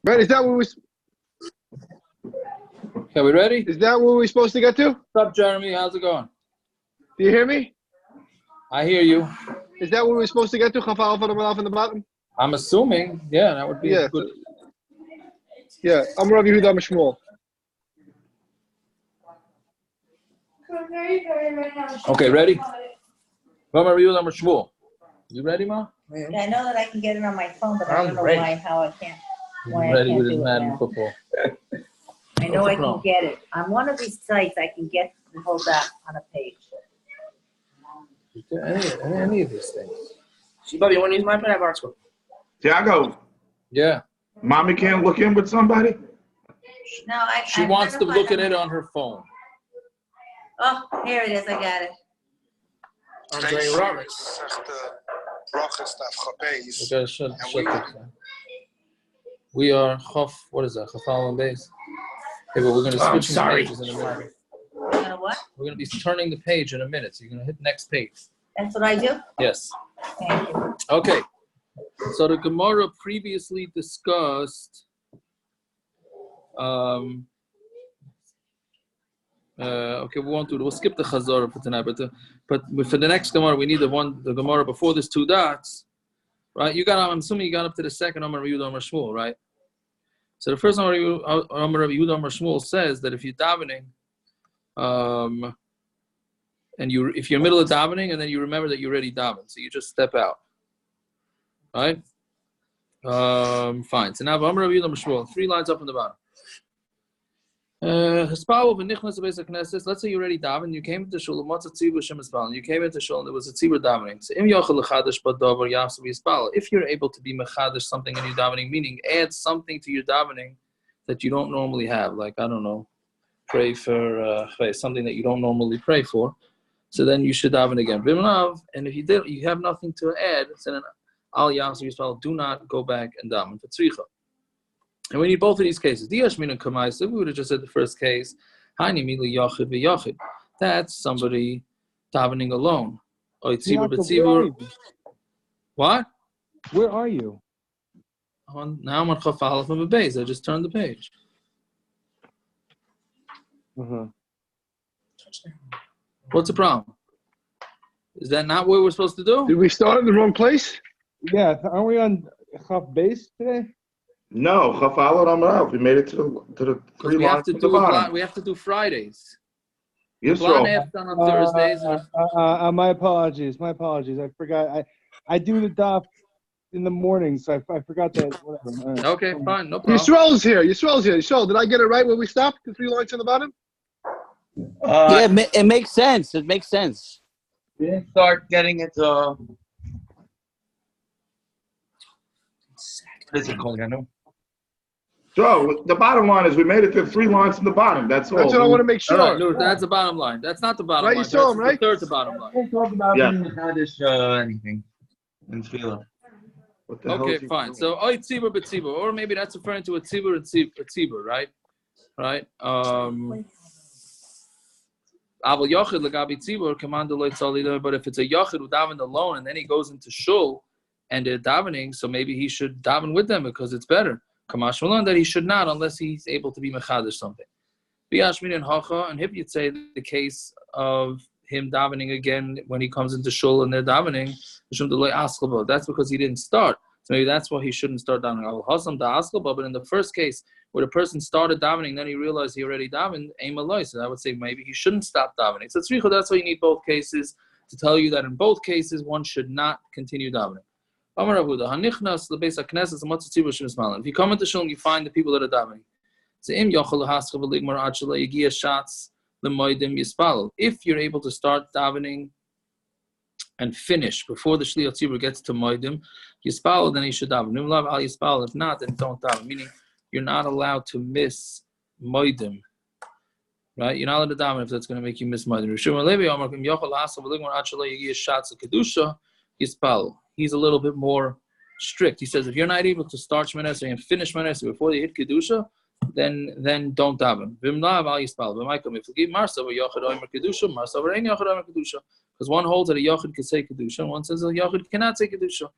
Right? Is that what we? Okay, we ready? Is that what we're supposed to get to? What's up, Jeremy? How's it going? Do you hear me? I hear you. Is that what we're supposed to get to? Chaf Aleph on the bottom. I'm assuming. Yeah, that would be good. So, yeah, I'm Rabbi Yehuda, I'm Shmuel. Okay, ready? I'm Rabbi Yehuda, I'm Shmuel. You ready, Ma? Yeah, I know that I can get it on my phone, but I don't know how I can't. Why Ready I can't with his do it Madden now. football. I know I can get it. On one of these sites, I can get the whole doc on a page. Any of these things. Bobby, you want to use my pen? I have art school. Tiago, Yeah. mommy can't look in with somebody? No, She wants to look at it on her phone. Oh, here it is. I got it. Andre Roberts. We are Chof. What is that? Chafal and base. Okay, but we're going to switch the pages in a minute. You're gonna what? We're going to be turning the page in a minute. So you're going to hit next page. That's what I do? Yes. Thank you. Okay. So the Gemara previously discussed. Okay, we won't do it. We'll skip the Chazorah for tonight, but for the next Gemara, we need the Gemara before there's two dots, right? I'm assuming you got up to the second Amar Rabbi Yehuda Amar Shmuel, right? So the first Amar Rabbi Yehuda Amar Shmuel says that if you're davening, and if you're in the middle of davening and then you remember that you already davened, so you just step out, right? Fine. So now Amar Rabbi Yehuda Amar Shmuel, 3 lines up on the bottom. Let's say you already davened, you came into shul, you came into shul and there was a tzibur davening. So if you're able to be mechadish something in your davening, meaning add something to your davening that you don't normally have, like, I don't know, pray for something that you don't normally pray for, so then you should daven again. And if you have nothing to add, so then do not go back and daven for tzricha. And we need both of these cases. We would have just said the first case. That's somebody davening alone. What? Where are you? Now I'm on Chaf Aleph of a base. I just turned the page. What's the problem? Is that not what we're supposed to do? Did we start in the wrong place? Yeah, aren't we on Chaf base today? No, Chaf Aleph Amar. We made it to the 3 lines at the bottom. We have to do Fridays. Yes, done on Thursdays. My apologies. I forgot. I do the daf in the morning, so I forgot that. Whatever. Okay, fine, no problem. Yisrael's here. Yisrael, did I get it right where we stopped? The 3 lines on the bottom? Yeah, it makes sense. We didn't start getting into. What is it called? I know. So the bottom line is we made it to 3 lines from the bottom. That's all. That's what I want to make sure. Right, no, that's the bottom line. That's not the bottom line. You saw him, right? The third to bottom line. We didn't talk about Kaddish anything in Tefillah. Okay, fine. So, tzibur b'tzibur, or maybe that's referring to a tzibur and tzibur, right? Right. Aval yachid legabi tzibur command lo tzalida. But if it's a yachid who davened alone and then he goes into shul and they're davening, so maybe he should daven with them because it's better. Kamash Malon that he should not unless he's able to be mechadish something. Biyashmin and Hacha, and if you'd say the case of him davening again when he comes into shul and they're davening, that's because he didn't start. So maybe that's why he shouldn't start davening. But in the first case where the person started davening, then he realized he already davened, so I would say maybe he shouldn't stop davening. So that's why you need both cases to tell you that in both cases one should not continue davening. If you come into shul and you find the people that are davening, if you're able to start davening and finish before the Shliach Tzibur gets to modim, yispal, then you should daven. If not, then don't daven. Meaning, you're not allowed to miss modim. Right? You're not allowed to daven if that's going to make you miss modim. He's a little bit more strict. He says if you're not able to start shemone and finish shemone before you hit kedusha, then don't daven. Because one holds that a yachid can say kedusha, and one says a yachid cannot say kedusha.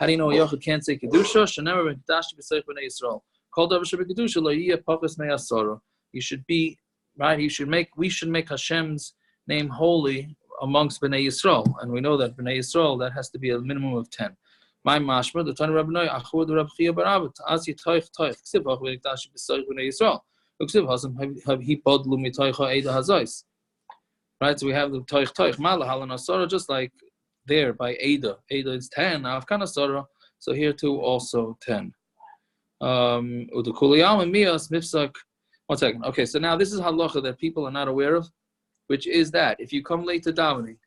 How do you know a yochid can't say kedusha? Shenemer v'dash b'seich b'nei Yisrael. Kol davar shebekadusha lo yiyeh pachas me'asara. You should be right. We should make Hashem's name holy amongst b'nei Yisrael, and we know that b'nei Yisrael that has to be a minimum of 10. My mashma, the Tani Rabbanoi, Achud Rab Chia Barabat, Az Yitoich Toich, Ksiv Achud V'Nikdash B'Soich B'nei Yisrael. Ksiv Hasam have he bodlu mitoicha Eida Hazois. Right, so we have the Toich Toich Mala Halan Asara, just like there by Eida. Eida is 10. Afkan Asara, so here too also 10. Udukuliyam and Mias Mifsak. 1 second. Okay, so now this is halacha that people are not aware of, which is that if you come late to davening,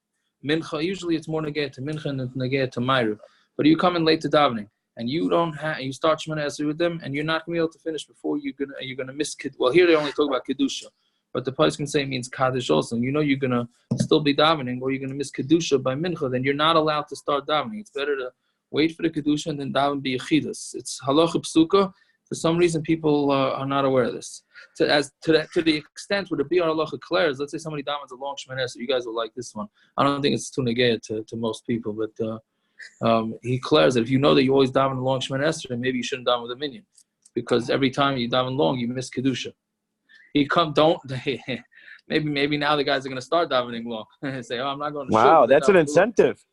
mincha, usually it's more negayah to mincha than negayah to ma'ariv. But you come in late to davening, and you start shemona esrei with them, and you're not going to be able to finish before you're gonna miss kid. Well, here they only talk about kedusha, but the place can say it means kaddish also. You know you're gonna still be davening, or you're gonna miss kedusha by mincha. Then you're not allowed to start davening. It's better to wait for the kedusha and then daven be yechidas. It's halacha psuka. For some reason, people are not aware of this. To the extent where the BR halacha declares, let's say somebody davens a long shemona esrei, you guys will like this one. I don't think it's too negayah to most people, but. He declares that if you know that you always daven long shemona esrei, maybe you shouldn't daven with a minyan, because every time you daven long, you miss kedusha. Maybe now the guys are going to start davening long and say, "Oh, I'm not going to." Wow, that's an incentive.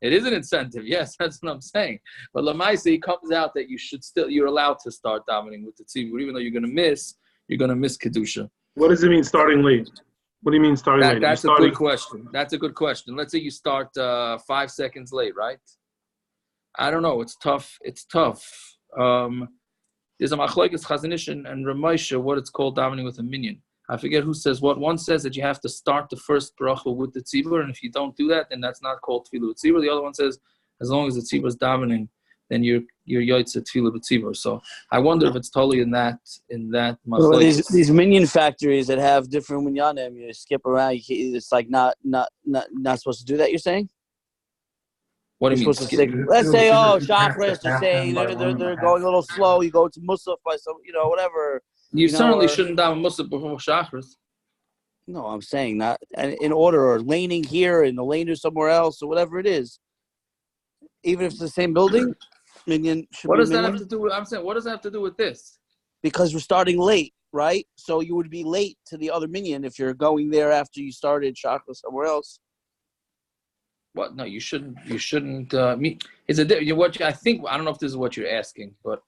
It is an incentive, yes, that's what I'm saying. But lamaisa, it comes out that you're allowed to start davening with the tzibur, even though you're going to miss kedusha. What does it mean starting late? What do you mean starting late? That's a good question. That's a good question. Let's say you start 5 seconds late, right? I don't know. It's tough. There's a machlokes Chazanish and Ramosha, what it's called davening with a minyan. I forget who says what. One says that you have to start the first bracha with the tzibur, and if you don't do that, then that's not called tefillah with tzibur. The other one says as long as the tzibur is davening, then you're yotze tefillah with tzibur. So I wonder if it's totally in that well, these minyan factories that have different minyanim, you skip around. It's like not supposed to do that. You're saying? What do you mean? Let's say chakras. To say they're going a little slow. You go to musaf by some whatever. You certainly shouldn't daven musaf before chakras. No, I'm saying not in order or laning here and the laner somewhere else or whatever it is. Even if it's the same building. Minyan what does that have to do with? I'm saying, what does that have to do with this? Because we're starting late, right? So you would be late to the other minyan if you're going there after you started chakra somewhere else. What? No, you shouldn't. You shouldn't. It's a what I think. I don't know if this is what you're asking, but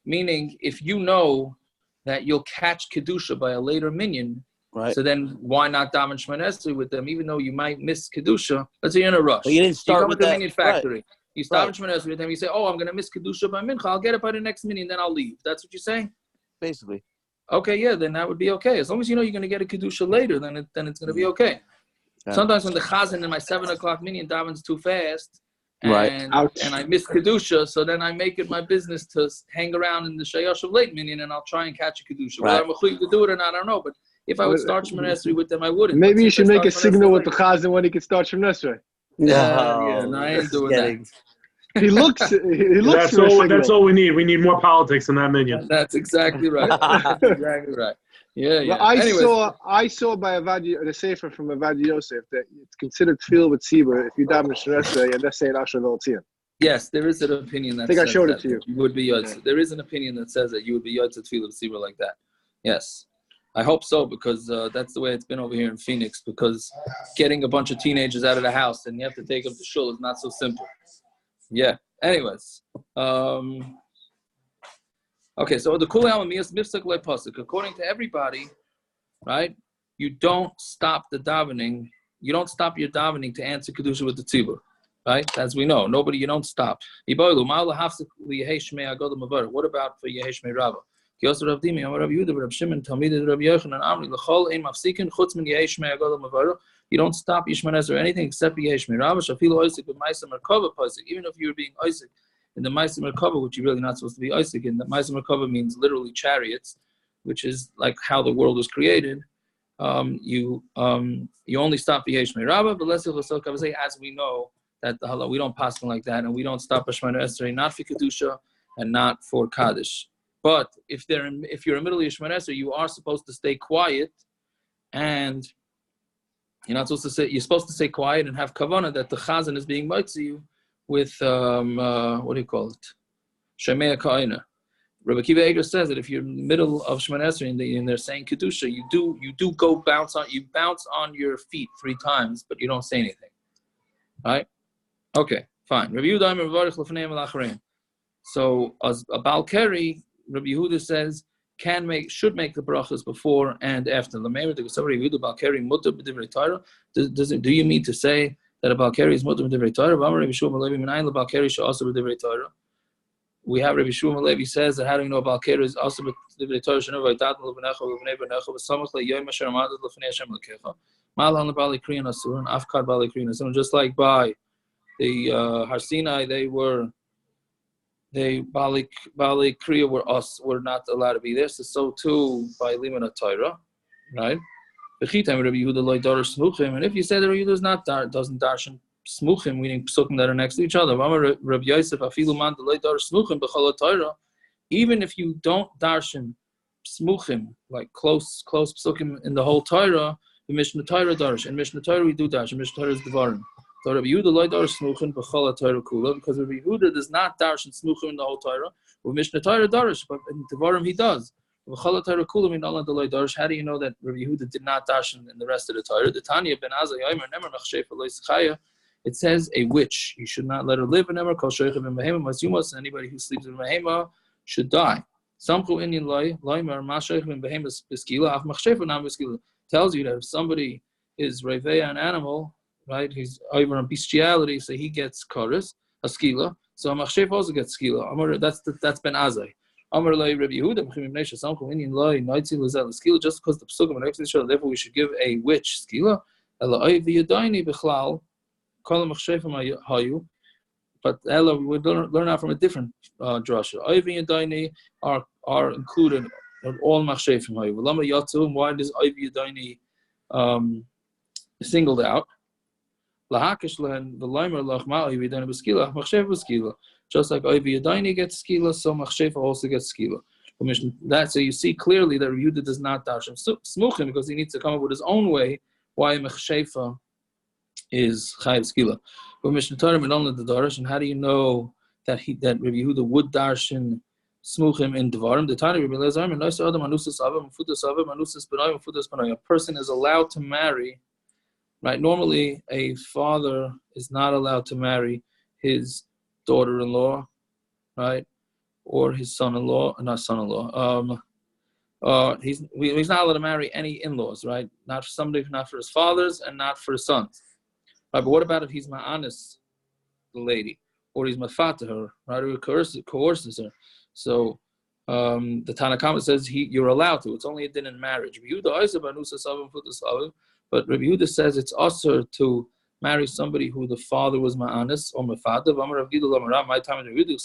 meaning if you know that you'll catch kedusha by a later minyan, right? So then why not daven shemona esrei with them, even though you might miss kedusha? Let's say you're in a rush. But you didn't start with the that minyan factory. Right. You start with shemona esrei with them. You say, "Oh, I'm going to miss kedusha by mincha. I'll get it by the next minyan, then I'll leave." That's what you're saying. Basically. Okay, yeah, then that would be okay. As long as you know you're going to get a kedusha later, then it's going to be okay. Sometimes when the chazan in my 7 o'clock minyan davens too fast, and I miss kedusha, so then I make it my business to hang around in the shayash of late minyan, and I'll try and catch a kedusha. Whether I'm a to do it or not, I don't know. But if I would start shemona esrei with them, I wouldn't. Maybe you should make a signal with the chazan when he can start shemona esrei. No, I ain't doing that. He looks. That's all we need. We need more politics in that minyan. That's exactly right. That's exactly right. Yeah. Well, I saw by the sefer from Avad Yosef that it's considered tefillah with tzibur if you daven shemona esrei and that's saying Asher V'Oltzion. Yes, there is an opinion that I think I showed it to you. You would be yotze. There is an opinion that says that you would be yotze tefillah with tzibur like that. Yes, I hope so because that's the way it's been over here in Phoenix. Because getting a bunch of teenagers out of the house and you have to take them to shul is not so simple. Yeah. Anyways. Okay, so the kuli mifsak le pasuk. According to everybody, right? You don't stop the davening. You don't stop your davening to answer kedusha with the tzibur, right? As we know, you don't stop. What about for Yeheshmei Rava? Kiyosar Rav Dimi, Amar Rav Yehuda, Rav Shimon, Talmidei Rav Yochanan, Amri l'chol ein mafsikin chutz min Yeheshmei agadol mavaro. You don't stop Yishmanes or anything except Yeheshmei Rava. Shafilu Isaac with Ma'aseh Merkava pasuk. Even if you're being Isaac in the Ma'aseh Merkava, which you're really not supposed to be Isaac in, the Ma'aseh Merkava means literally chariots, which is like how the world was created. You only stop Yeheshmei Rava, but let's say as we know that the Halacha we don't pass them like that, and we don't stop a shemona esrei not for kedusha and not for Kaddish. But if you're in the middle of shemona esrei, you are supposed to stay quiet, and you're supposed to stay quiet and have kavana that the chazan is being mitzvah you what do you call it? Shemea Kaina. Rabbi Akiva Eger says that if you're in the middle of shemone esrei and they're saying kedusha, you do go bounce on your feet 3 times, but you don't say anything. Right? Okay, fine. Rabbi Yehuda. So as a Baal Keri, Rabbi Yehuda says should make the brachos before and after. Do you mean to say that a Baal Keri is modim b'divrei Torah? We have Rabbi Shmuel Levi says that how do you know Baal Keri is also b'divrei Torah? Just like by the Har Sinai, Baal Keri were not allowed to be there. So too by Limud Torah, right? And if you say that Rabbi Yehuda doesn't darshan smuchim, meaning psukim that are next to each other, even if you don't darshan smuchim, like close psukim in the whole Torah, the Mishnah Torah darsh. In Mishnah Torah we do darshan. Mishnah Torah is devarim. So Rabbi Yehuda loy darsh smuchim b'chol Torah kula, because Rabbi Yehuda does not darshan smuchim in the whole Torah. With Mishnah Torah darsh, but in devarim he does. B'chol Torah kula mean Allah loy darsh. How do you know that Rabbi Yehuda did not darshan in the rest of the Torah? The Tanya ben Azai Yomer nemer machshefa loy schaya. It says a witch, you should not let her live. And never kol shoychav in behema mas. Anybody who sleeps in behema should die. Samchu inyan loy loymer mashoychav in behema b'skila af machshefa nam b'skila. Tells you that if somebody is reveya an animal, right, he's over on bestiality, so he gets chorus, a skila. So a machshefa also gets skila. That's ben azay. Amar loy Rabbi Yehuda b'chim ibnei samchu inyan loy noitzi l'zel skila. Just because the psukim are next to each other, therefore we should give a witch skila. Ela oy v'yadaini b'chlal. But Ella, we learn out from a different drasha. Oivi and Daini are included in all machshefim hayu. Lama yatzu. Why does Oivi and Daini singled out? Lahakish lehen v'leimer lachma Oivi Daini b'skila machshef b'skila. Just like Oivi and Daini gets skila, so machshef also gets skila. So you see clearly that Yehuda does not dash him smuchim because he needs to come up with his own way why machshefa is chayiv skila. But Mishnah Torah and only the darash, and how do you know that Rabbi Yehuda would darshan smuchim in devarim? The Tanya Rabbi Lezer and nois adam manusas avim fudas avim manusas benayim fudas benayim. A person is allowed to marry, right? Normally, a father is not allowed to marry his daughter-in-law, right, or his son-in-law, not son-in-law. He's not allowed to marry any in-laws, right? Not for his fathers, and not for his sons. Right, but what about if he's ma'anis the lady, or he's mafat to her, right, or coerces her? So the Tanna Kama says you're allowed to. It's only a din in marriage. But Rabbi Yehuda says it's usher to marry somebody who the father was ma'anis or mafat. My time in Rabbi Yehuda,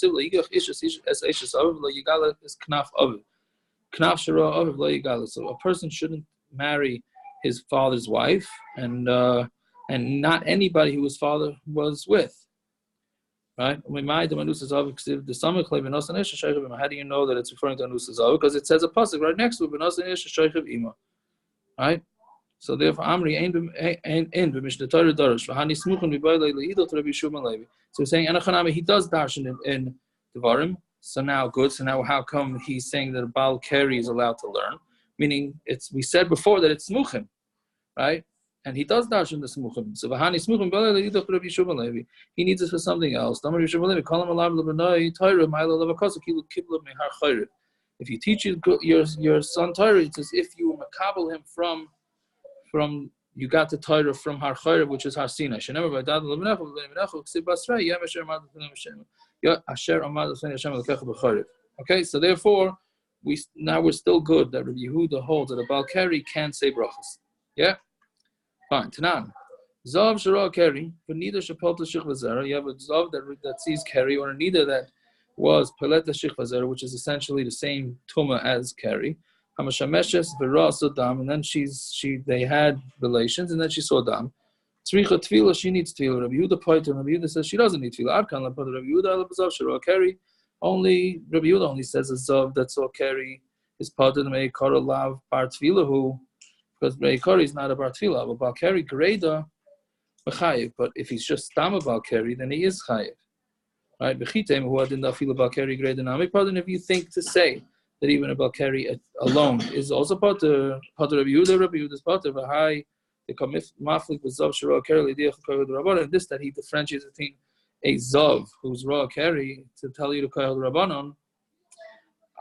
so a person shouldn't marry his father's wife, and not anybody who his father was with, right? How do you know that it's referring to Anus Zav? Because it says a pasuk right next to it, right? So therefore, Amri ein b'mishnah Torah darash v'hani smuchim b'bayla le'idot Rabbi Shmuel Levi. So we're saying Anachanami, he does darshan in devarim. So now good. So now how come he's saying that Baal Keri is allowed to learn? Meaning we said before that it's smuchim, right? And he does darshan the smuchim. So v'hani smuchim b'bayla le'idot Rabbi Shmuel Levi. He needs it for something else. If you teach your son Torah, it's as if you makabel him from you got the Torah from Har Chayrev, which is Har Sinai. Okay, so therefore, we're still good that Rabbi Yehuda holds that a Baal Keri can say brachos. Yeah? Fine. Tanan. Zav Shara Keri, but neither Shapalta Shich Vazera. You have a Zav that sees Keri, or neither that was Peleta Shich Vazera, which is essentially the same Tumah as Keri. And then they had relations, and then she saw dam. Tzricha tefillah, she needs tefillah. Rabbi Yehuda pointed, Rabbi Yehuda says she doesn't need tefillah. Adkan la Rabbi Yehuda alabazav shara Keri. Only Rabbi Yehuda only says a zav that saw Keri is part of the Mei Kara Lav bar tefillah, who because Mei Kara is not a bar tefillah, but Baal Keri greda b'chayiv. But if he's just stam Baal Keri, then he is chayiv. Right? V'chitem hu adin da'afilu Baal Keri grei dynamic. Pardon if you think to say that even a Baal Keri alone is also potter Rabbi Yehuda. Rabbi Yehuda's potter v'hai the maflik with zav shara keri l'diach koyel rabbanon. This that he differentiates between a zav who's raw keri to tell you to koyel rabbanon.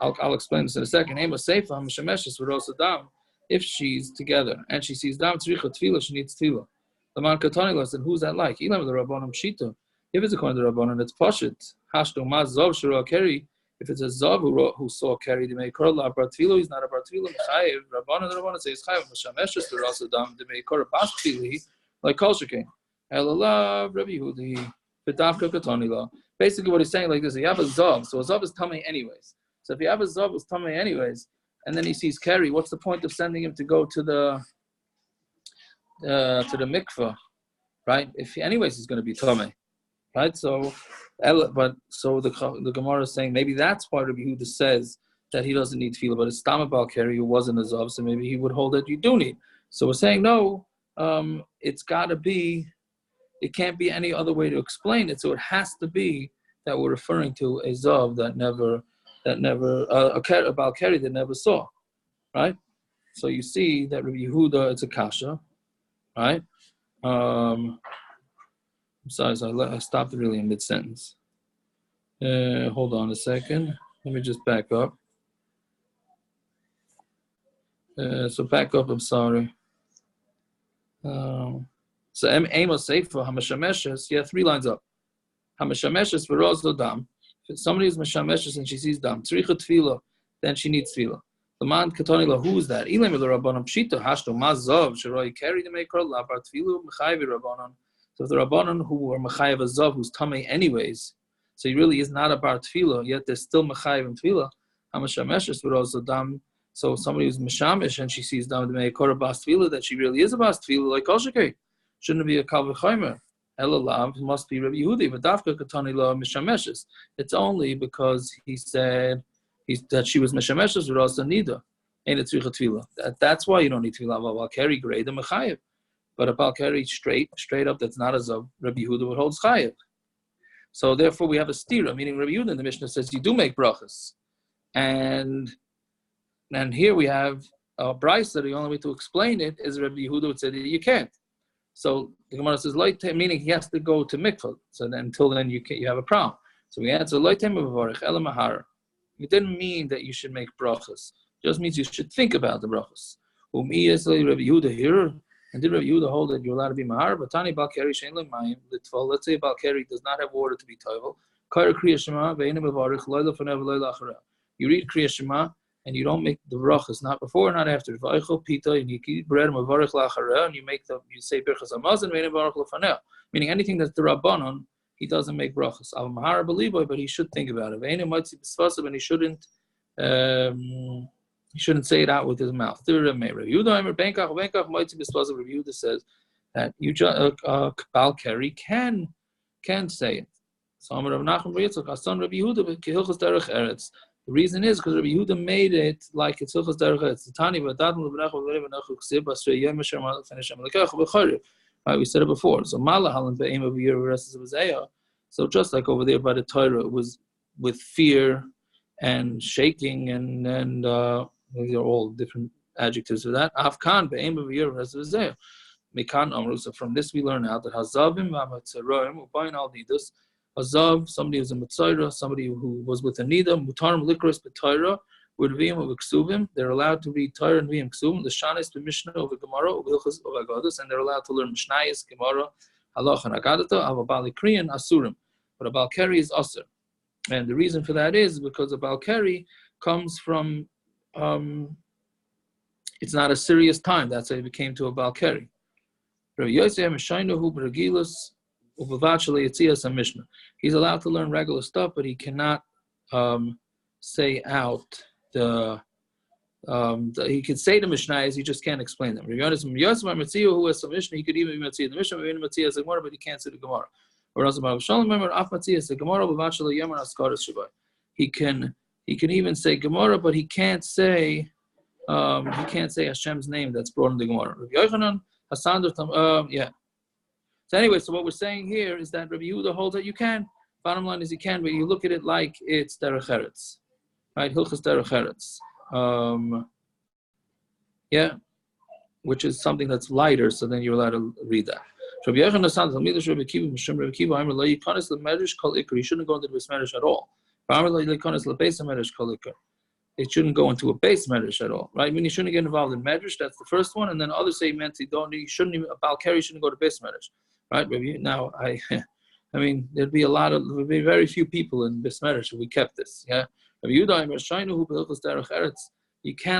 I'll explain this in a second. Emes seifa hamshameshes v'rosa dam. If she's together and she sees dam tzricha tefillah, she needs tefillah. The man katani then who's that like? Ilam the rabbanon pshita. If it's according to rabbanon, it's pashit. Hashto maz zav shara keri. If it's a zav who saw keri, they may call a bar tefillah. He's not a bar tefillah. Chayev rabbanon. The rabbanon says chayev hamshameshes v'rosa dam. They may call a bas tefillah like kol shekain. Elalav Rabbi Yehuda. B'davka katani la. Basically, what he's saying like this: you have a zav, so a zav is tamei anyways. So if you have a zav who's tamei anyways, and then he sees keri, what's the point of sending him to go to the mikveh, right? If anyways he's going to be tamei, right? So, the Gemara is saying maybe that's why Rabbi Yehuda says that he doesn't need tefillah, but it's Baal Keri who wasn't a zav, so maybe he would hold that you do need. So we're saying no, it's got to be. It can't be any other way to explain it. So it has to be that we're referring to a zav that never a Baal Keri that never saw, right? So you see that Rabbi Yehuda, it's a kasha, right? I'm sorry, I stopped really in mid-sentence. Hold on a second. Let me just back up. So back up, I'm sorry. So emes seifa hamashameshes, yeah, 3 lines up. Hamashameshes v'roz dam. If somebody is mashameshes and she sees dam, tzricha tefillah, then she needs tefillah. The man katani la, who is that? Ilam el rabbanon pshita hashto mazav sheroi keri to make her la bar tefillah mechayev rabbanon. So if the rabbanon who are mechayev a zav who's tamei anyways, so he really is not a bar tefillah, yet there's still mechayev in tefillah. Hamashameshes v'roz dam. So somebody who's mashamish and she sees dam to make her a bas tefillah, that she really is a bas tefillah like kol shekei. Shouldn't be a kavin. Elalav must be Rabbi Yehuda, but dafka katani la mishameshes. It's only because he said that she was mishameshes with also nida. Ain't it tzricha tefillah? That's why you don't need tefillah. Baal Keri grade the mechayev, but a Baal Keri straight up that's not a zav. Rabbi Yehuda would hold chayev. So therefore we have a stira, meaning Rabbi Yehuda in the Mishnah says you do make brachos, and here we have a brayso that the only way to explain it is Rabbi Yehuda would say that you can't. So the Gemara says, meaning he has to go to mikvah. So then, until then, you have a problem. So we answer, it didn't mean that you should make brachos. It just means you should think about the brachos. Rabbi Yehuda here, and did Rabbi Yehuda hold that you're allowed to be mahar? But Tani Baal Keri shein l'mayim l'tfal. Let's say Baal Keri does not have water to be toivel. Krias shema ve'enim mevarich lo'ila fanav lo'ila achara. You read krias shema, and you don't make the brachos, not before, not after. And you eat bread, and you say berachos amazon, meaning anything that's the rabbanon, he doesn't make brachos. Al mahar beliboy, but he should think about it. And he shouldn't say it out with his mouth. Yehuda says that Baal Keri can say it. The reason is because Rabbi Yehuda made it like it's hilchos derech eretz. The Tani v'adatim l'brachos v'lev ksib asrei yom shema finish amalekach v'chayrev. Right, we said it before. So malahalan be'em of year versus v'zeya. So just like over there by the Torah, it was with fear and shaking and these are all different adjectives for that. Afkan be'em of year versus v'zeya. Mekan amru. So from this we learn out that hazavim v'amatzaroim u'bayin al nidus. Azav, somebody who's a mitzayra, somebody who was with a nida, mutarim likros b'Torah, with v'im of ksuvim, they're allowed to read Torah and v'im ksuvim, the shanis b'mishnah of Gemara, of hilchos of agadas, and they're allowed to learn mishnayis, Gemara, Halacha and Agadata, of a Baal Keri and asurim. But a Baal Keri is asur. And the reason for that is because a Baal Keri comes from, it's not a serious time, that's how he became to a Baal Keri. Rabbi Yosef, Mishainahu, B'Regilus, he's allowed to learn regular stuff, but he cannot say out he could say the mishnayos, he just can't explain them. Who has some mishnah, he could even be matzia the mishnah, matzia the Gemara, but he can't say the Gemara. Or else the Gemara, he can even say Gemara, but he can't say Hashem's name that's brought in the Gemara. So anyway, so what we're saying here is that Rabbi Yehuda holds that you can. Bottom line is you can, but you look at it like it's derech eretz, right? Hilchos derech eretz. Yeah, which is something that's lighter, so then you're allowed to read that. You shouldn't go into the base medrash at all. It shouldn't go into a base medrash at all, right? I mean, you shouldn't get involved in medrash. That's the first one, and then others say meant you shouldn't even. Baal Keri shouldn't go to base medrash, right? Now I mean, there'd be very few people in base medrash if we kept this. Yeah, you can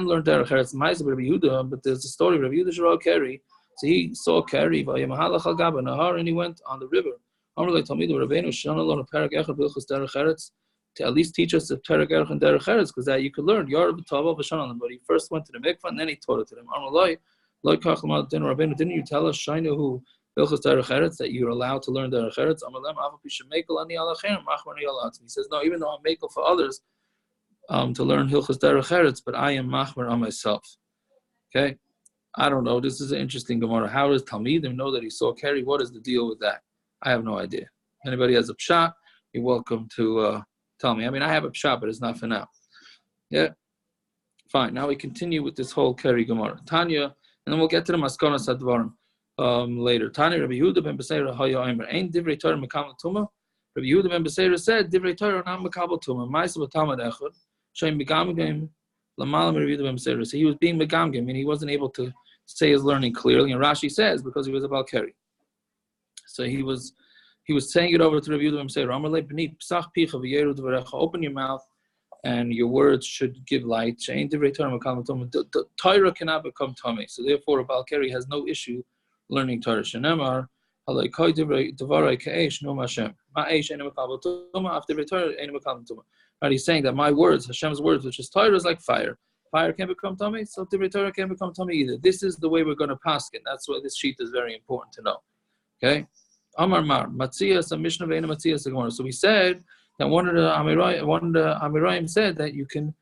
learn derech eretz ma'aseh by Yehuda, but there's a story of Yehuda Shara Keri. So he saw Keri and he went on the river. To at least teach us the perek erech and derech eretz, because that you could learn. But he first went to the mikvah and then he taught it to them. Didn't you tell us Shainu that you're allowed to learn derech eretz? He says, no, even though I'm makel for others to learn hilchos derech eretz, but I am machmer on myself. Okay, I don't know. This is an interesting Gemara. How does Talmidim know that he saw Keri? What is the deal with that? I have no idea. Anybody has a pshat, you're welcome to tell me. I mean, I have a pshat, but it's not for now. Yeah, fine. Now we continue with this whole Keri Gemara. Tanya, and then we'll get to the Maskonas Advarim later. Tanya, Rabbi Yehuda Ben Besira Haya Omer. Ain't divrei Torah mekabel tuma? Rabbi Yehuda Ben Besira said divrei Torah not mekabel tuma. Ma'aseh b'talmud echad. Shem megamgem lamalam Rabbi Yehuda Ben Besira. So he was being megamgem, and he wasn't able to say his learning clearly. And Rashi says because he was a Baal Keri. So he was saying it over to Rabbi Yehuda Ben Besira. Amar le b'ni psach picha v'yeru d'varecha. Open your mouth, and your words should give light. She'ein divrei Torah mekabel tuma. The Torah cannot become Tamei. So therefore, a Baal Keri has no issue learning Torah. Shenemar halakoi devarai ka'esh no Hashem. Ma'esh ene mekabel tuma. After divrei Torah ene mekabel tuma. Right? He's saying that my words, Hashem's words, which is Torah, is like fire. Fire can't become Tamei, so divrei Torah can't become Tamei either. This is the way we're going to paskin. That's why this sheet is very important to know. Okay. Amar Mar, Matziyas, a Mishnah Ve'ena Matziyas, a Gemara. So we said that one of the Amirayim said that you can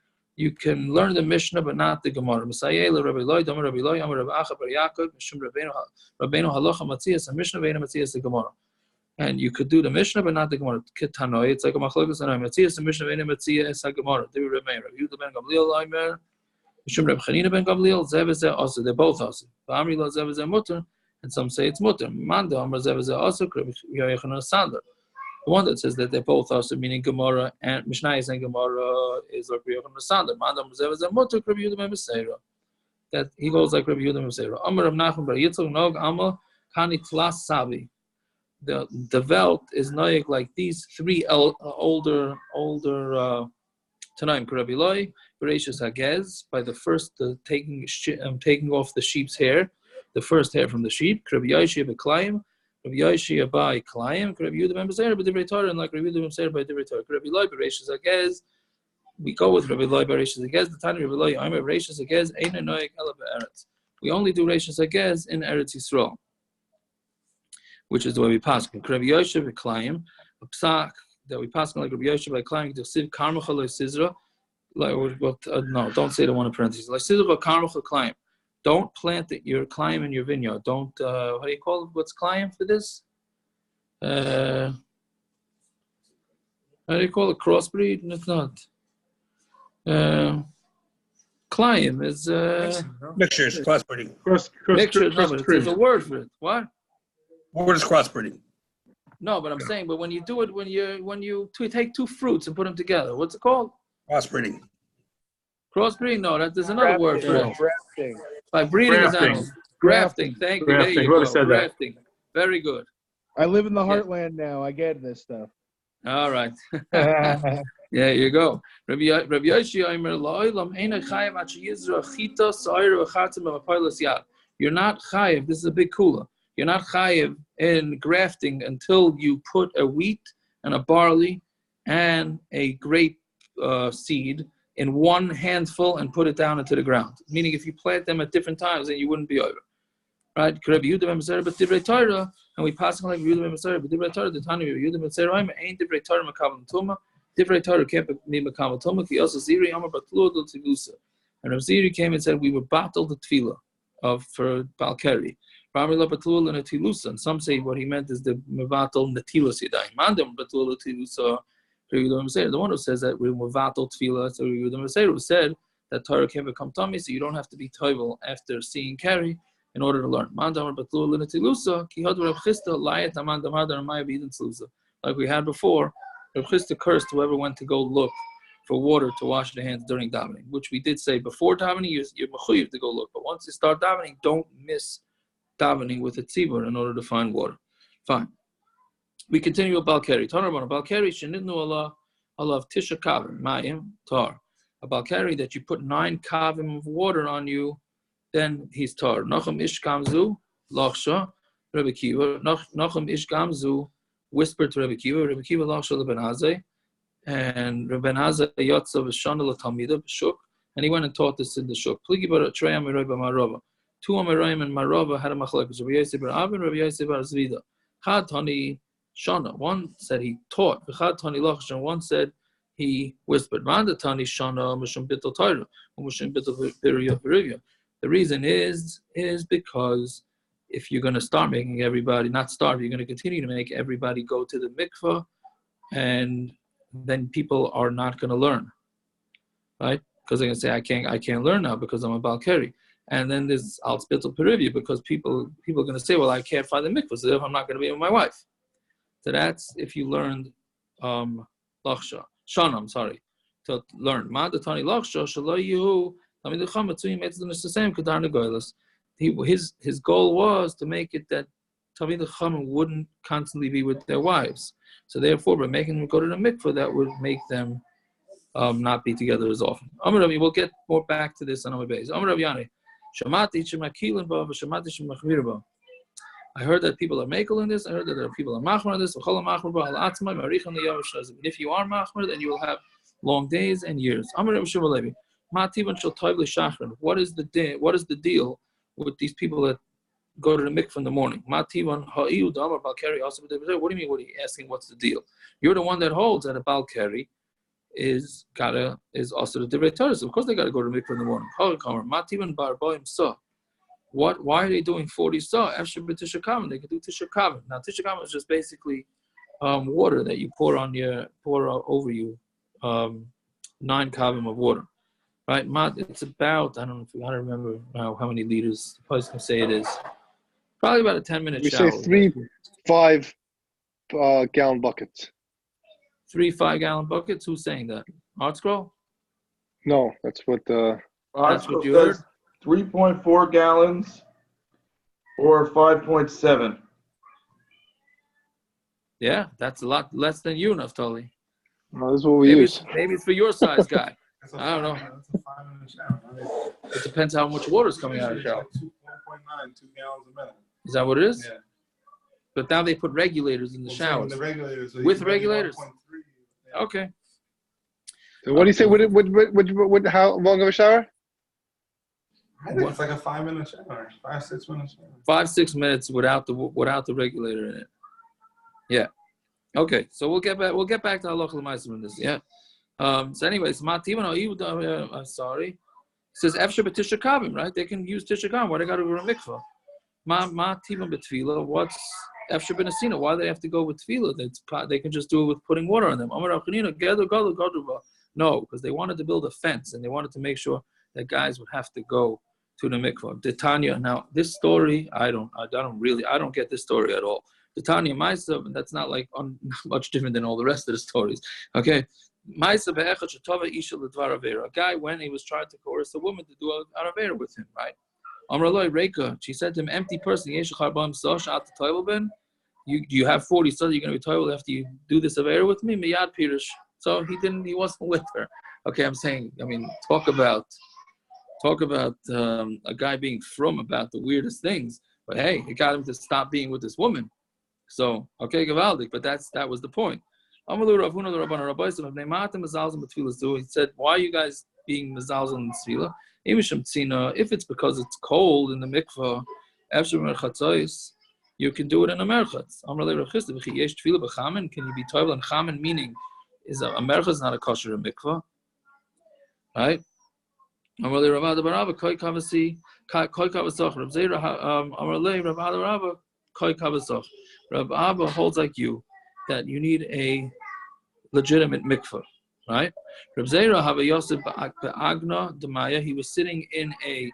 learn the Mishnah but not the Gemara. Masayela, Rabbi Loi, Damar Rabbi Loi, Amar Rabbi Acha Bar Yaakov, Mishum Rabbeinu Halacha Matziyas, a Mishnah Ve'ena Matziyas, a Gemara. And you could do the Mishnah but not the Gemara. Ketanoi, it's like a Machlokes Anoi. Matziyas, a Mishnah Ve'ena Matziyas, a Gemara. They were Rabbi Yehuda ben Gamliel, Aimer, Mishum Rabbi Chanina ben Gamliel, Zevazeh also. They're both also. Ba'amri lo Zevazeh Mutter. And some say it's mutter. Manda Amar Zevazeh also. The one that says that they're both also, meaning Gemara and Mishnah and Gemara is like Rabbi Yochanan Sander. Manda Amar Zevazeh mutter. Rabbi Yehuda ben Besira. That he goes like Rabbi Yehuda ben Besira. Amar Rav Nachman bar Yitzchak nog Amal Kani Tlas Savi. The Velt is noyek like these three older Tanaim. Rabbi Loi, Berachos Hagez, by the first taking off the sheep's hair. The first hair from the sheep, Rabbi Yoshia by k'layim, Rabbi Yoshia by k'layim, Rabbi Yehuda ben Besira by divrei Torah, and like Rabbi Yehuda ben Besira by divrei Torah. Rabbi Loi Berachos Hagez, we go with Rabbi Loi Berachos Hagez. The time Rabbi Loi Omer Berachos Hagez ain't a noyek ela be'eretz. We only do Berachos Hagez in Eretz Yisrael, which is the way we pass. Rabbi Yoshia by k'layim, a psak that we pass like Rabbi Yoshia by k'layim to siv karmacha lo sizra. No, don't say the one in parentheses. Like sizra karmacha k'layim. Don't plant your k'layim in your vineyard. Don't, how do you call it? What's k'layim for this? How do you call it? Crossbreed? No, it's not. K'layim is... mixtures, crossbreeding. Mixtures, no, but there's a word for it. What? Word is crossbreeding. No, but I'm saying, but when you do it, when you take two fruits and put them together, what's it called? Crossbreeding. Crossbreeding? No, there's another word for it. Grafting. By breeding is animals. Grafting. Thank you. There you go. Grafting. Very good. I live in the heartland now. I get this stuff. All right. Yeah, you go. Rabbi Yoshia Omer la'olam eina chayav ad sheyizra chita sa'ir v'chatzim b'mapaylas yad. You're not chayav. This is a big kula. You're not chayav in grafting until you put a wheat and a barley and a grape seed in one handful and put it down into the ground. Meaning, if you plant them at different times, then you wouldn't be over. Right? Rabbi Yehuda ben Besira but divrei Torah, and we pass on like Rabbi Yehuda ben Besira but divrei Torah. The Tanya Rabbi Yehuda ben Besira ain't divrei Torah mekabel tuma. Divrei Torah can't be mekabel tuma. Ki also Ziri Amar batlu do tegusa. And Rav Ziri came and said we were battled the tefillah for Baal Keri. And some say what he meant is the mevatel netilus yadayim. Mandam betul netilusa. The one who says that we mevatel tefillah, so Yehuda Besira said that Torah can become Tamei, so you don't have to be toivel after seeing Keri in order to learn. Mandam betul netilusa ki had Reb Chisda layet amandam hadar maya b'idin tzilusa. Like we had before, Reb Chisda cursed whoever went to go look for water to wash their hands during davening, which we did say before davening you're mechuyev to go look, but once you start davening, don't miss davening with a tzibur in order to find water. Fine. We continue with Baal Keri. Baal Keri shenidnu Allah of tisha kavin mayim tar. A Baal Keri that you put 9 kavim of water on you, then he's tar. Nachum ish gamzu lachsha Rebbe Kiva. Nachum ish gamzu whispered to Rebbe Kiva. Rebbe Kiva lachsha lebenazai. And Rabbi Nazar Yotzav Shana Talmida B'Shuk, and he went and taught this in the Shuk. Pligi bar Trei Amiroi Marova. 2 Amirayim and Marova had a machlekes. Rabbi Yosef bar Avin, Rabbi Yosef bar Zvida. Chad Tani Shana. One said he taught. Chad Tani Lachsh, and one said he whispered. Manda Tani Shana Mishum Bittul Torah, Mishum Bittul Perivya. The reason is because if you're going to start making everybody not starve, you're going to continue to make everybody go to the mikveh, and then people are not going to learn, right? Because they're going to say, I can't learn now because I'm a Baal Keri. And then there's al spitzel perivia, because people are going to say, well, I can't find the mikvah, so if I'm not going to be with my wife. So that's if you learned lachsha, shana, to learn. Ma'adatani lachsha shalayu tamid chamatzu metzlin the same kadar negoilas. His goal was to make it that tamid chama wouldn't constantly be with their wives. So therefore, by making them go to the mikveh, that would make them not be together as often. Amud Ravi, we'll get more back to this on our base. Amud Ravi Yani, Shamati shemakilin ba v'shamati shemachmir ba. I heard that people are makel in this. I heard that there are people are machmer in this. V'chol machmer ba al atzmai marichan liyav shazim. If you are machmer, then you will have long days and years. Amud Ravi Shmuel Levi, Mativan shel toiv l'shachrin. What is the deal with these people that go to the mikveh in the morning? What do you mean? What are you asking? What's the deal? You're the one that holds that a Baal Keri is also the divrei Torah. So of course they got to go to the mikveh in the morning. Why are they doing 40 sa? They can do tisha kavin. Now tisha kavin is just basically water that you pour over you, 9 kavim of water. Right? It's about, I don't remember now how many liters. The person can say it is. Probably about a 10-minute shower. We say 3 5-gallon buckets. 3 5-gallon buckets? Who's saying that? Art Scroll? No, that's what the... That's what you heard? 3.4 gallons or 5.7. Yeah, that's a lot less than you, Naftali. No, this is what we use. Maybe it's for your size guy. I don't know. It depends how much water is coming out of the shower. 1.9, 2 gallons a minute. Is that what it is? Yeah. But now they put regulators in the showers. The regulators, so with regulators? Yeah. Okay. So what do you say? How long of a shower? I think it's like a 5-minute shower, 5-6 minute shower. 5-6 minutes without the regulator in it. Yeah. Okay. So we'll get back to halacha l'maaseh in this. Yeah. So anyways, sorry. It says Efshe b'tisha kavim, right? They can use tisha kavim. Why they got to go to mikvah? Ma tivon b'tefila. What's Efshe b'nesina? Why do they have to go with tefila? They can just do it with putting water on them. No, because they wanted to build a fence and they wanted to make sure that guys would have to go to the mikvah. The Tanya. Now this story, I don't get this story at all. The Tanya Ma'asav, and that's not like much different than all the rest of the stories. Okay. A guy, when he was trying to coerce a woman to do an avera with him, right? She said to him, empty person, do you have 40 sons you're going to be toivel after you do this avera with me? Miyad Pirish. So he wasn't with her. Okay, I'm saying, talk about a guy being frum about the weirdest things. But hey, it got him to stop being with this woman. So, okay, Gavaldik, but that was the point. He said, why are you guys being mezalzel in tefillah? If it's because it's cold in the mikvah, you can do it in a merchatz. Can you be toivel in chamen? Meaning, is a merchatz not a kosher mikvah, right? Amarle Ravada Baraba Koi Kavasi Koi Kavasach Rav Zera Amarle Ravada Baraba Koi Kavasach. Rav Abba holds like you that you need a legitimate mikveh, right? Rav Zera Hava Yosef Ba'agna Demaya. He was sitting in a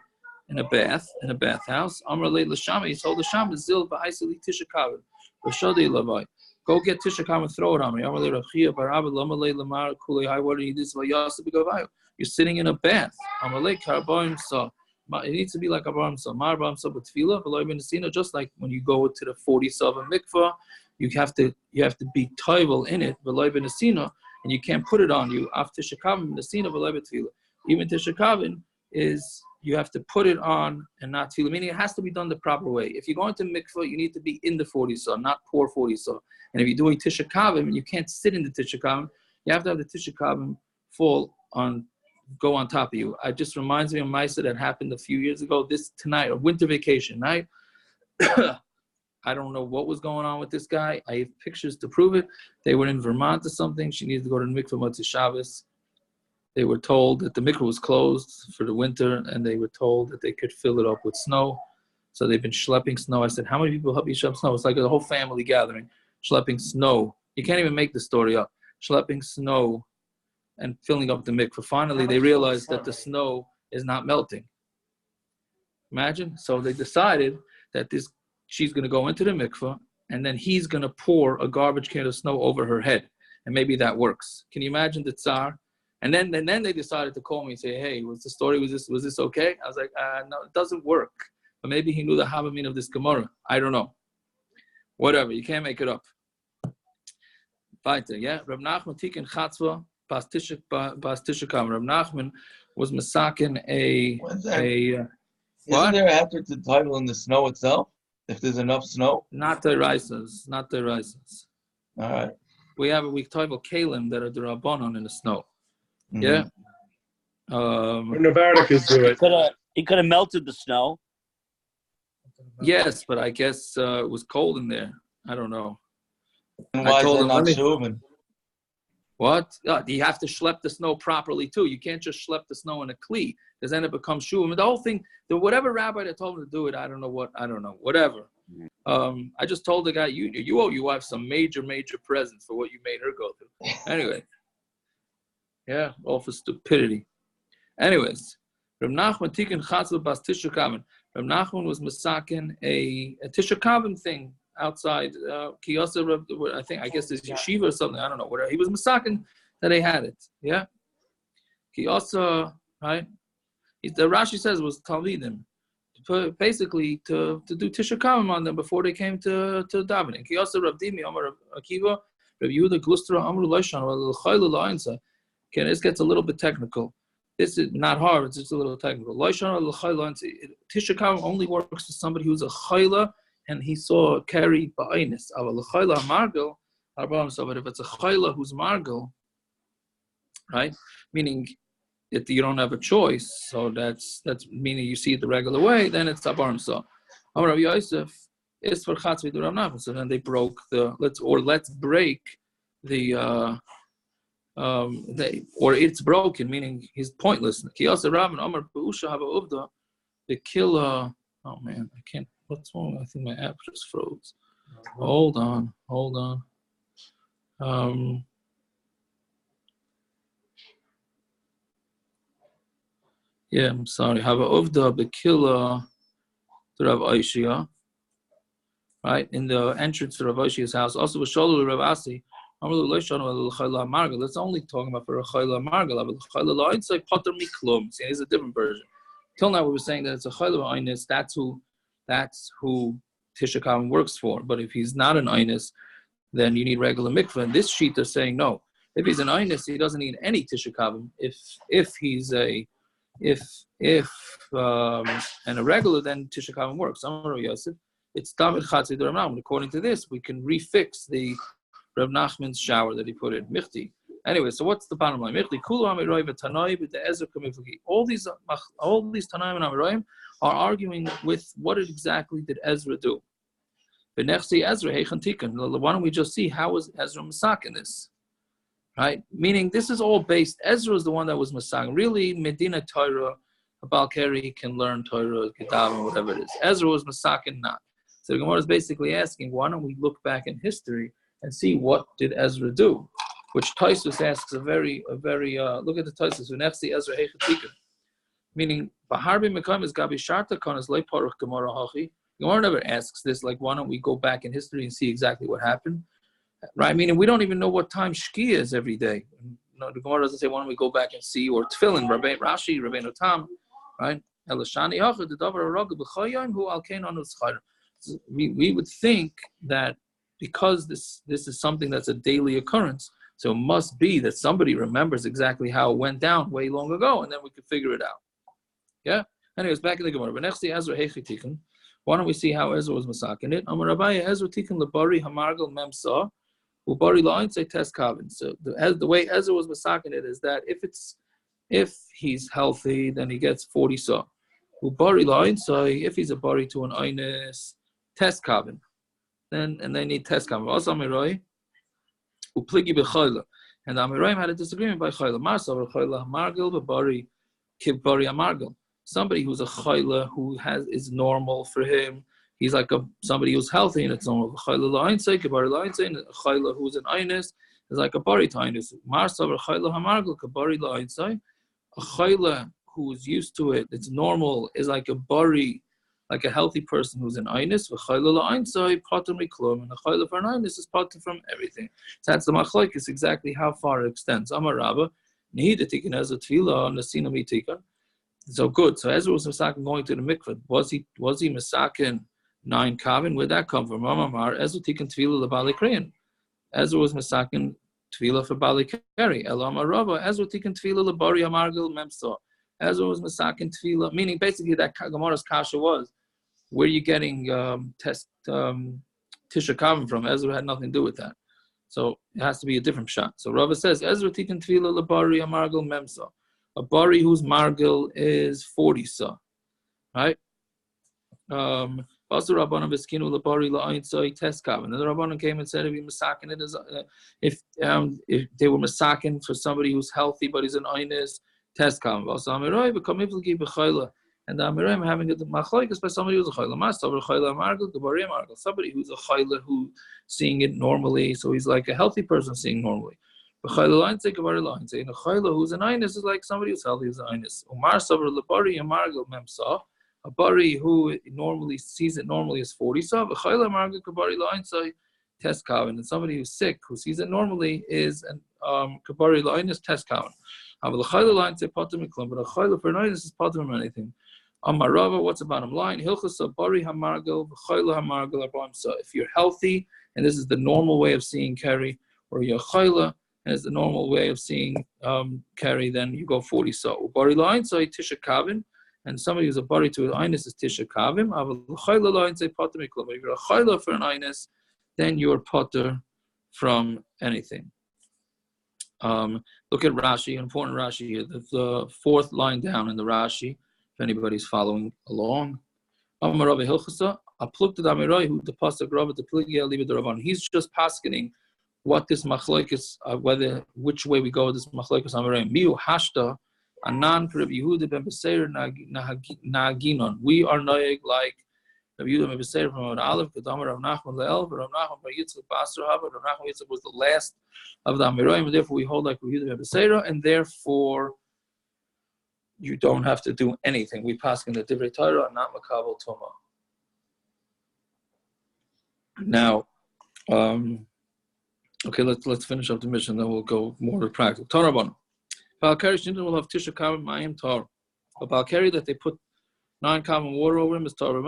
bathhouse. Amarle Lashama. He told the Shama Zil Ba'isali Tisha Kavin. Rashadi Lavai. Go get Tisha Kavin and throw it on me. Amarle Rav Chia Baraba Lamalei Lamar Kulei Hai. What do you do? Yosef B'Gavayu. You're sitting in a bath. Amalei Karboim Sa. It needs to be like a Abraham Sa. Mar Abraham Sa B'Tfila. V'Loi Ben Besira. Just like when you go to the 47 mikvah, you have to be toivel in it. V'Loi Ben Besira, and you can't put it on you. After Tisha Kavin Besira V'Loi B'Tfila. Even Tisha Kavin is you have to put it on and not tefillah. Meaning it has to be done the proper way. If you're going to mikvah, you need to be in the 40 sa, not pour 40 sa. And if you're doing Tisha Kavin, you can't sit in the Tisha Kavin. You have to have the Tisha Kavin go on top of you. It just reminds me of Maisa that happened a few years ago. Tonight, a winter vacation night. I don't know what was going on with this guy. I have pictures to prove it. They were in Vermont or something. She needed to go to the mikveh Motzei Shabbos. They were told that the mikveh was closed for the winter, and they were told that they could fill it up with snow. So they've been schlepping snow. I said, how many people help you schlepp snow? It's like a whole family gathering, schlepping snow. You can't even make the story up. Schlepping snow and filling up the mikveh. Finally, they realized that the snow is not melting. Imagine. So they decided that she's going to go into the mikveh, and then he's going to pour a garbage can of snow over her head, and maybe that works. Can you imagine the tsar? And then they decided to call me and say, "Hey, was this okay?" I was like, "No, it doesn't work." But maybe he knew the havamin of this Gemara. I don't know. Whatever. You can't make it up. Weiter, yeah. Rav Nachman Tiken Chatzva. Bas Tisha Kam. Rav Nachman was masakin Isn't there after the title in the snow itself? If there's enough snow? Not the rises. All right. We title kälאים that are the rabbanon in the snow. Mm-hmm. Yeah. Novarticus do it. He could have melted the snow. Yes, but I guess it was cold in there. I don't know. And why is it not shuvin? What? You have to schlep the snow properly too. You can't just schlep the snow in a kli, because then it becomes shuvim. The whole thing, whatever rabbi that told him to do it, I don't know. Whatever. I just told the guy, you owe your wife some major presents for what you made her go through. Anyway, yeah, all for stupidity. Anyways, Rav Nachman Tiken Chatzva Bas Tisha Kavin. Rav Nachman was masakin a Tisha Kavin thing outside Kiyasa. I guess it's yeshiva or something. I don't know. Whatever. He was masakin that they had it. Yeah. Kiyasa, right? The Rashi says was Talmidim, basically to do Tisha Kavim on them before they came to davening. Kiyasa Rav Dimi Amar Akiva Rav Yehuda Glustra Amru Leishan L'Chayla La'insa. Okay, this gets a little bit technical. This is not hard. It's just a little technical. Leishan L'Chayla La'insa. Tisha Kavim only works for somebody who's a chayla and he saw Keri ba'inus. Aval L'Chayla Margel. But if it's a chayla who's margel, right, meaning if you don't have a choice, so that's meaning you see it the regular way, then it's abarim so. Amar Rav Yosef is for chatzvi to Rav Nachman. So then they broke let's break the or it's broken, meaning he's pointless. Kiyasa Rabban Amar Beusha Hava Uvda the kill. Oh man, I can't. What's wrong? I think my app just froze. Hold on. Yeah, I'm sorry. Hava Uvda Bekila to Rav Aishia, right? In the entrance to Rav Aishia's house. Also, V'Shalu Rav Asi. Let's only talking about for a chayla margal. See, it's a different version. Till now, we were saying that it's a chayla einus. That's who Tisha Kavin works for. But if he's not an einus, then you need regular mikveh. And this sheet is saying no. If he's an einus, he doesn't need any Tisha Kavin. If he's and a regular, then Tisha Kavin works. It's Tamei Chatzei Rav Nachman. According to this, we can refix the Rav Nachman's shower that he put in. Michti. Anyway, so what's the bottom line? Michti Kulu Amiroi v'Tanoi v'Ezer Kamiflagi. All these Tanaim and Amiroim are arguing with what exactly did Ezra do. V'Nechsi Ezra Heichan Tikkun. Why don't we just see how was Ezra masak in this? Right? Meaning this is all based. Ezra is the one that was masak. Really, Medina Torah a Baal Keri can learn Torah, daven, whatever it is. Ezra was masakin not. So the Gemara is basically asking, why don't we look back in history and see what did Ezra do? Which Taisus asks look at the Taisus, Unefsi Ezra Hechatika. Meaning, Baharbi Mekam is Gabi Sharta Kon is Lei Paruch Gemara Hachi. Gemara never asks this, like, why don't we go back in history and see exactly what happened? Right? Meaning, we don't even know what time Shkia is every day. No, the Gemara doesn't say, why don't we go back and see, or Tefillin, Rabbein Rashi, Rabbein Otam, right? Elashani Hachi, the Davar Araga, B'chayim, Hu Alkein Anu Tzchayr. We would think that because this is something that's a daily occurrence, so it must be that somebody remembers exactly how it went down way long ago, and then we could figure it out. Yeah? Anyways, back in the Gemara. Why don't we see how Ezra was masakin it? Amar Rabaya Ezra tikkun lebari hamargal memsa ubari la'ain say test kavin. So the way Ezra was masakin it is that if he's healthy, then he gets 40 saw. Ubari la'ain say if he's a bari to an emes test kavin, then they need test kavin. Also Amirai upligi b'chayla, and the Amirai had a disagreement by chayla. Marsav chayla hamargal b'bari kiv bari hamargal. Somebody who's a chayla who is normal for him. He's like somebody who's healthy and it's normal. A chayla and a chayla who's an emes is like a bari to emes. Marsav chayla hamargal kabari la'ain. A chayla who's used to it, it's normal, is like a bari, like a healthy person who's an emes. V'chayla la'ain pater miklum, and a chayla for an emes is pater from everything. So that's the machlokes, exactly how far it extends. Amar Rabba, nihida tikkun Ezra tefillah nasina mi tikkun. So good. So Ezra was masakin going to the mikvah. Was he masakin 9 kavin? Where'd that come from? Amar Ezra tikkun tefillah leBaal Keri. Ezra was masakin tefillah for Baal Keri. Amar Rabba Ezra tikkun tefillah lebari hamargal memsa. Ezra was masakin tefillah, meaning basically that Gemara's kasha was, where are you getting tisha kavin from? Ezra had nothing to do with that. So it has to be a different shot. So Rabba says Ezra tikkun tefillah lebari hamargal memsa. A bari whose margil is 40 sa, right? Also, Rabbanan v'skinu lebari la'ayin sa test kavin. And the Rabbanan came and said, if they were masakin for somebody who's healthy but he's an emes, test kavin. Also, Amirai become ifliki b'chayla. And the Amirai are having a machlokes by somebody who's a chayla. Mastav chayla margil, the bari margil. Somebody who's a chayla who seeing it normally, so he's like a healthy person seeing normally. A chayla who's an emes is like somebody who's healthy who's an emes. A bari who normally sees it normally is 40 saw. Test kavin. And somebody who's sick who sees it normally is an kabari la'enes test kavin. But a chayla for an emes is pater from anything. Amar Rava, what's the bottom line? If you're healthy, and this is the normal way of seeing Keri, or you're chayla, and it's the normal way of seeing Keri, then you go 40 so. Bari la'ain say tisha kavin, and somebody who's a bari to an emes is tisha kavim. Chayla la'ain say pater miklum. If you're a chayla for an emes, then you're pater from anything. Look at Rashi, important Rashi here. The fourth line down in the Rashi, if anybody's following along. Amar Rabbi Hilchasa, apluk to Amirai who the pasuk Rabbi the pligia leave the Rabban. He's just paskening what this machlokes, which way we go with this machlokes Amirai. Miu hashta anan for Yehuda Ben Besira naginon. We are noyeg like Yehuda Ben Besira from Amud Aleph. Kedamar Rav Nachman le'el, Rav Nachman bar Yitzchak Basra Haba. Rav Nachman Yitzchak was the last of the Amirai, and therefore we hold like Yehuda Ben Besira, and therefore you don't have to do anything. We pass in the divrei Torah, not makabel tuma. Now, okay, let's finish up the mission, then we'll go more to practice. Torah Baal Keri Shinton will have tisha kavin mayim Torah. A Baal Keri that they put 9 common water over him is Torah,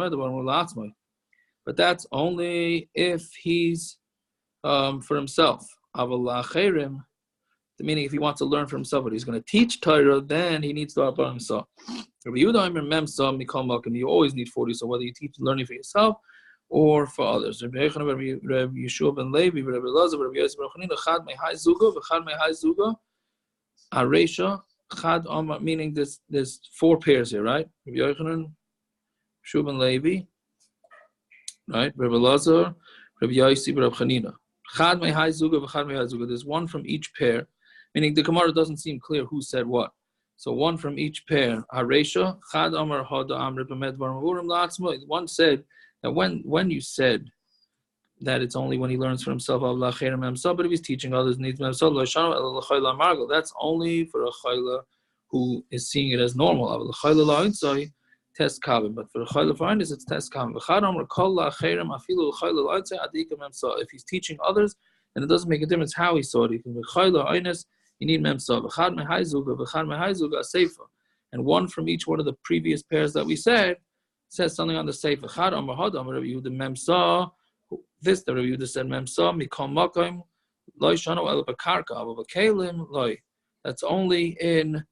but that's only if he's for himself. Meaning, if he wants to learn for himself, but he's going to teach Torah, then he needs to learn by himself. You always need 40, so whether you teach learning for yourself or for others. Meaning there's 4 pairs here, right? Rabbi Yochanan, Yeshua ben Levi, right? Rabbi Lazar, Rabbi Yossi, Rabbi Chanina. There's one from each pair. Meaning the Gemara doesn't seem clear who said what. So one from each pair. Haresha, Chad Amar Hada Amr B'med Varim Vurim La'atzmo. One said that when you said that it's only when he learns for himself, but if he's teaching others, needs that's only for a chayla who is seeing it as normal. Test kavin, but for a chayla finders, it's test kavin. If he's teaching others, then it doesn't make a difference how he saw it. You need memsa. And one from each one of the previous pairs that we said says something on the sefer. This the Yehuda said memsa mikol makom loy shano el b'karka but k'lim loy. That's only in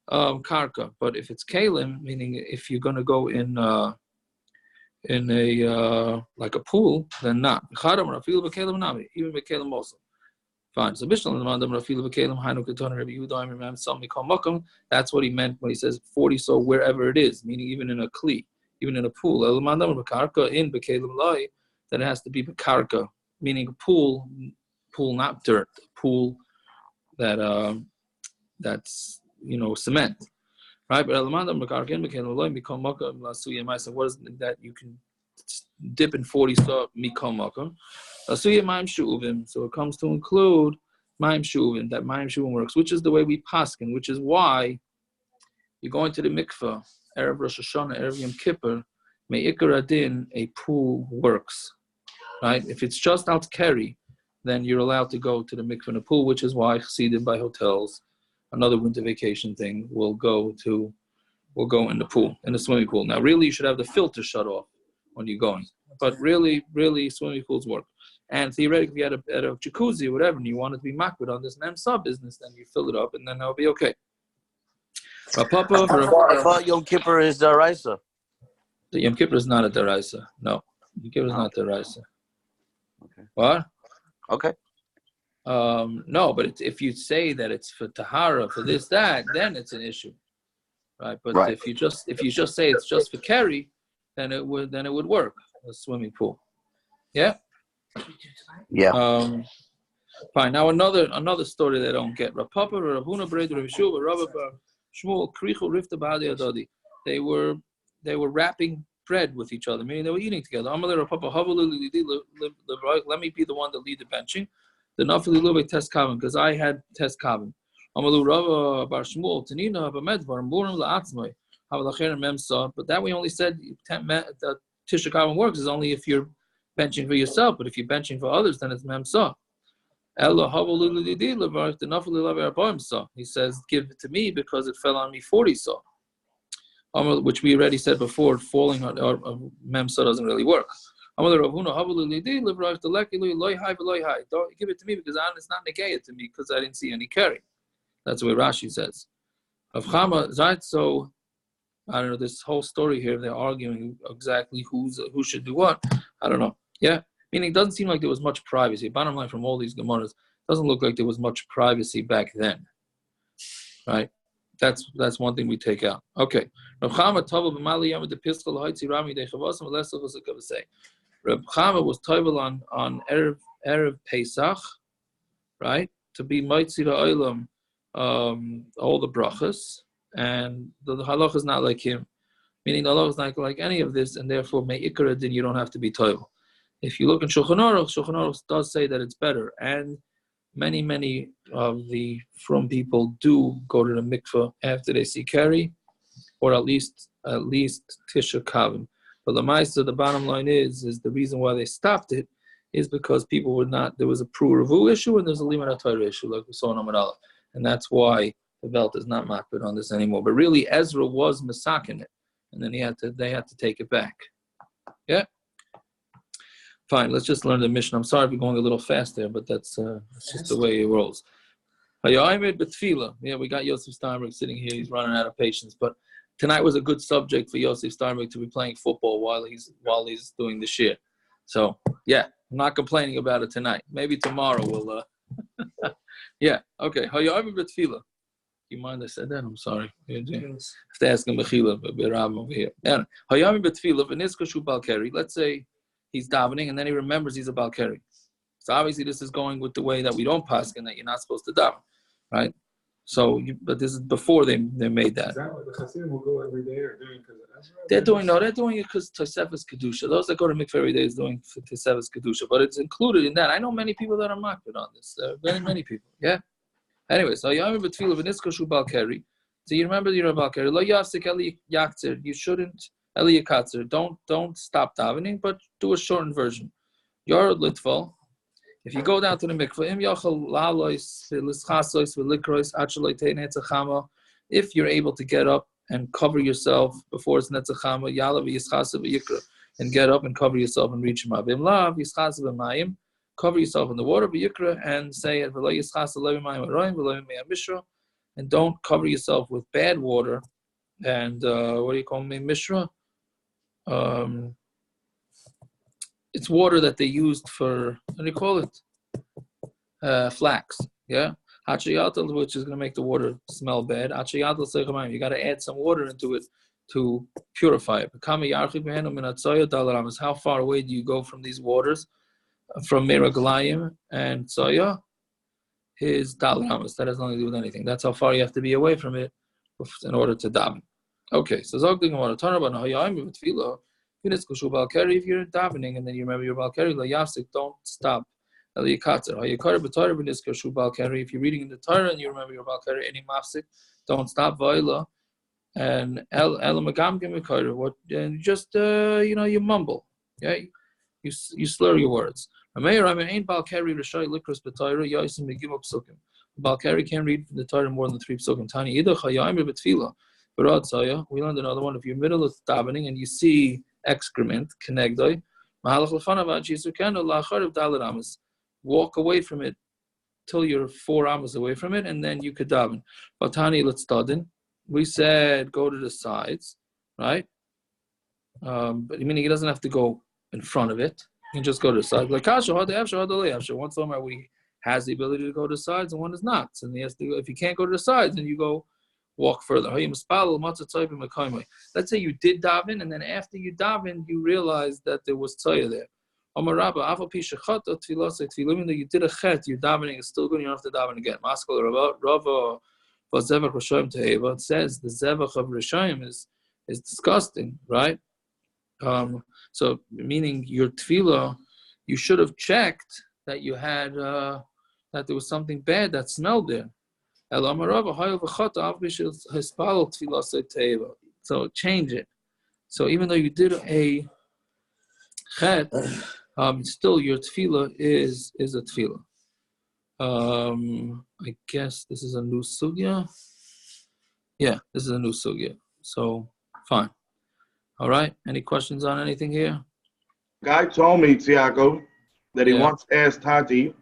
karka. But if it's k'lim, meaning if you're going to go in a like a pool, then not. Even b'k'lim also. Fine. So that's what he meant when he says 40 so wherever it is, meaning even in a kli, even in a pool. In b'k'lim loy. That it has to be karka, meaning a pool, not dirt, a pool that that's cement, right? But what is it that you can dip in 40 saw mikol makom? So it comes to include maim shuvim, that maim shuvim works, which is the way we paskin, which is why you're going to the mikveh erev Rosh Hashanah, erev Yom Kippur, me'ikar adin, a pool works. Right? If it's just out Keri, then you're allowed to go to the mikveh and a pool, which is why Chassidim by hotels, another winter vacation thing, will go in the pool, in the swimming pool. Now, really, you should have the filter shut off when you're going. But really, swimming pools work. And theoretically, at a jacuzzi or whatever, and you want it to be makbid on this memsa business, then you fill it up, and then that'll be okay. I thought Yom Kippur is daraisa. The Yom Kippur is not a daraisa. No, Yom Kippur is not daraisa. Okay. What? Okay. No, but if you say that it's for tahara, for this, that, then it's an issue, right? But if you just say it's just for Keri, then it would work. A swimming pool, yeah. Yeah. Fine. Now another story they don't get. Rav Papa, Rav Huna, Bred, Rav Yeshua, Rav Shmuel, Krichu, Rifta, Ba'adi, Adadi. They were wrapping bread with each other, meaning they were eating together. Let me be the one to lead the benching. The nafli lube test kavin, because I had test kavin. But that we only said that tisha kavin works is only if you're benching for yourself, but if you're benching for others, then it's memsa. He says, give it to me because it fell on me 40 saw. Which we already said before, falling on memsa doesn't really work. Don't give it to me because it's not negayah to me because I didn't see any Keri. That's what Rashi says. So I don't know this whole story here. They're arguing exactly who should do what. I don't know. Yeah, meaning it doesn't seem like there was much privacy. Bottom line, from all these gemaras, doesn't look like there was much privacy back then. Right. That's one thing we take out. Okay. Reb Chama was tovel on Erev Pesach, right? To be Maitzira Olam, all the brachos, and the Halacha is not like him, meaning the Halacha is not like any of this, and therefore me'ikar din you don't have to be tovel. If you look in Shulchan Aruch does say that it's better, and many of the frum people do go to the mikveh after they see Keri, or at least tisha kavin. But the bottom line is the reason why they stopped it is because people were not. There was a pru revu issue and there's a limud Torah issue, like we saw in Amud Aleph, and that's why the belt is not makbid on this anymore. But really, Ezra was masakin it, and then they had to take it back. Yeah. Fine, let's just learn the Mishnah. I'm sorry for going a little fast there, but that's just the way it rolls. Yeah, we got Yosef Steinberg sitting here. He's running out of patience. But tonight was a good subject for Yosef Steinberg to be playing football while he's doing the shir. So, yeah, I'm not complaining about it tonight. Maybe tomorrow we'll... yeah, okay. Do you mind I said that? I'm sorry. I have to ask him Mechila, but over here. Let's say he's davening, and then he remembers he's a Baal Keri. So obviously this is going with the way that we don't pass and that you're not supposed to daven, right? So, but this is before they made that. Is that what the Hasidim will go every day or doing because of Ezra? They're doing it because Tosefes kedusha. Those that go to mikveh every day is doing Tosefes kedusha, but it's included in that. I know many people that are mocked on this. Many people. Yeah. Anyway, so Yomi b'tefillah v'niskar shu Baal Keri. So you remember you're a Baal Keri. Lo yafsik eli yaktzir. You shouldn't eli yakatzir. Don't stop davening, but do a shortened version. Yor litval. If you go down to the mikveh, im yachal la'alois v'lischasois v'likrois achaloi tein hetzachama. If you're able to get up and cover yourself before it's netzachama, yala v'yischasa v'yikra, and get up and cover yourself and reach Shema. V'imlav yischasa v'mayim. Cover yourself in the water, v'yikra, and say it, v'lo yischasa lo v'mayim aroim, v'lo v'mayim mishra, and don't cover yourself with bad water. And what do you call me, mishra? It's water that they used for, what do you call it? Flax, yeah? Hachayatal, which is going to make the water smell bad. Hachayatal seichamayim, you got to add some water into it to purify it. How far away do you go from these waters? From Meraglayim and Soya is Dalaramas. That has nothing to do with anything. That's how far you have to be away from it in order to daven. Okay, so Zogding about Torah about Hayayim with Tefillah. Baal Keri, if you're davening and then you remember your Baal Keri, don't stop. If you're reading in the Torah and you remember your Baal Keri, any mafsik, don't stop. And and just you mumble. Yeah, you slur your words. Baal Keri can't read the Torah more than 3 psukim. We learned another one. If you're in the middle of davening and you see excrement, walk away from it till you're 4 amas away from it, and then you could daven. We said go to the sides, right? But meaning he doesn't have to go in front of it. You can just go to the sides. Like one somewhere we has the ability to go to the sides and one is not. And he has to go, if you can't go to the sides, then you go walk further. Let's say you did daven, and then after you daven, you realized that there was tzaya there. Even though you did a chet, your davening is still good, you don't have to daven again. It says the zevach of Rishayim is disgusting, right? So meaning your tefillah, you should have checked that you had that there was something bad that smelled there. So change it. So even though you did a chet, still your tefillah is a tefillah. I guess this is a new sugya. Yeah, this is a new sugya. So fine. All right. Any questions on anything here? Guy told me, Tiago, that he once asked Tati,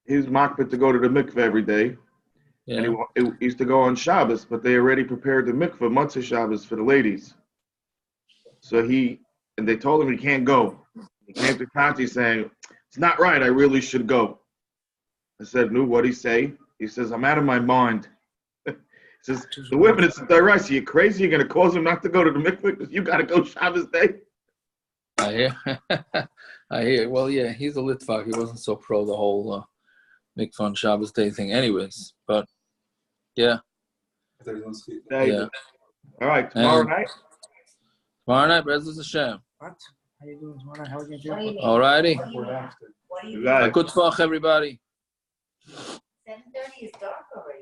his makbet to go to the mikveh every day. Yeah. And he used to go on Shabbos, but they already prepared the mikveh Matzah Shabbos for the ladies. So they told him he can't go. He came to Tati saying, it's not right, I really should go. I said, no, what'd he say? He says, I'm out of my mind. He says, the women, it's direct. Are you crazy? You're going to cause him not to go to the mikveh because you got to go Shabbos day? I hear. I hear. Well, yeah, he's a litvak. He wasn't so pro the whole mikveh on Shabbos day thing anyways. But, yeah. Yeah. All right, tomorrow night? Tomorrow night, Bezos Hashem. What? How you doing tomorrow night? How are you going to do? All righty. What do you Good talk, everybody. 7:30 is dark already.